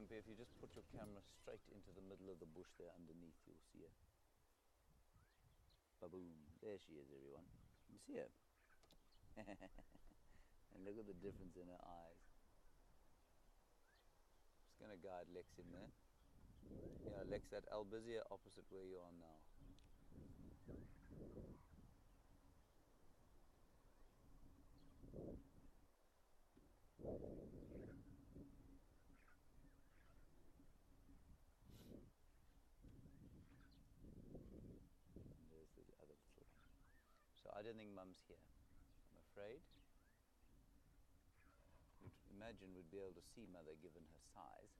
Wimpy, if you just put your camera straight into the middle of the bush there underneath, you'll see her. Ba-boom. There she is, everyone. You see her? And look at the difference in her eyes. Just going to guide Lex in there. Yeah, Lex, that albizia opposite where you are now. So I don't think Mum's here, I'm afraid. You'd imagine we'd be able to see Mother given her size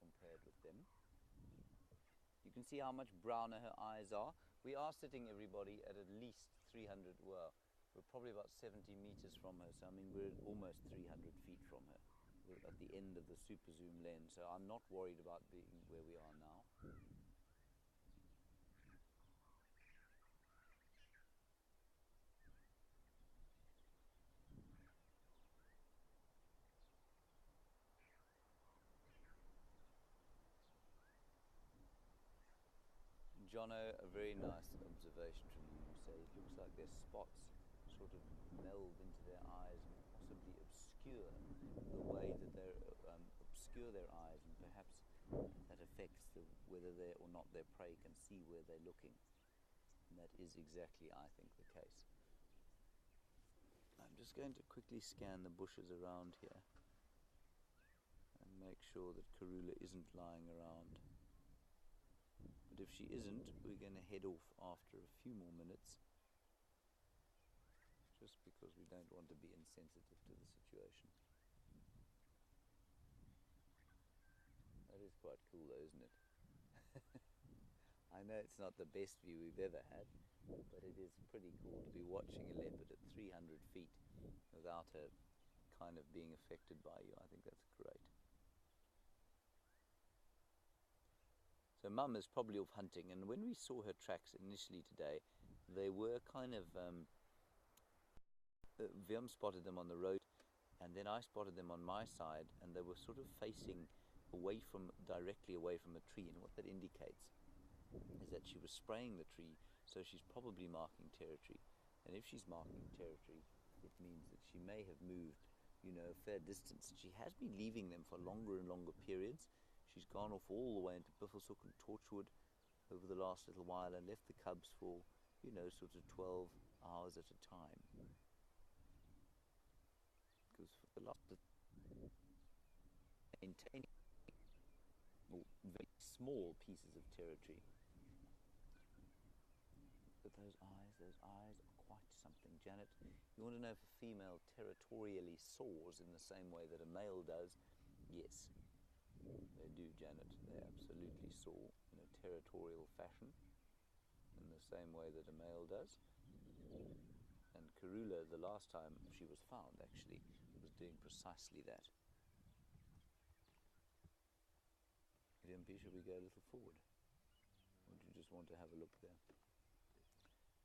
compared with them. You can see how much browner her eyes are. We are sitting, everybody, at least 300, well, we're probably about 70 meters from her, so I mean we're almost 300 feet from her. We're at the end of the super zoom lens, so I'm not worried about being where we are now. Jono, a very nice observation from you. You say it looks like their spots sort of meld into their eyes and possibly obscure the way that they obscure their eyes, and perhaps that affects whether they or not their prey can see where they're looking. And that is exactly, I think, the case. I'm just going to quickly scan the bushes around here and make sure that Karula isn't lying around. But if she isn't, we're going to head off after a few more minutes, just because we don't want to be insensitive to the situation. That is quite cool though, isn't it? I know it's not the best view we've ever had, but it is pretty cool to be watching a leopard at 300 feet without her kind of being affected by you. I think that's great. So Mum is probably off hunting, and when we saw her tracks initially today, they were kind of, Viam spotted them on the road, and then I spotted them on my side, and they were sort of facing directly away from a tree, and what that indicates is that she was spraying the tree, so she's probably marking territory. And if she's marking territory, it means that she may have moved, you know, a fair distance. She has been leaving them for longer and longer periods. She's gone off all the way into Buffelshoek and Torchwood over the last little while and left the cubs for, you know, sort of 12 hours at a time. Because for the last maintaining very small pieces of territory. But those eyes are quite something. Janet, you want to know if a female territorially soars in the same way that a male does? Yes. They do, Janet. They absolutely soar in a territorial fashion, in the same way that a male does. And Karula, the last time she was found, actually, was doing precisely that. Vimpy, should we go a little forward? Or do you just want to have a look there?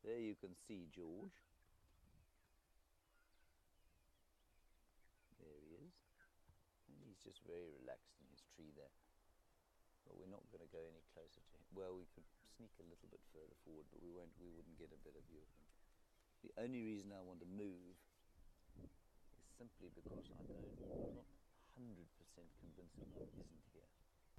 There you can see George. There he is. And he's just very relaxed in his tree there. But we're not going to go any closer to him. Well, we could sneak a little bit further forward, but we wouldn't get a better view of him. The only reason I want to move is simply because I'm not 100% convinced Mum is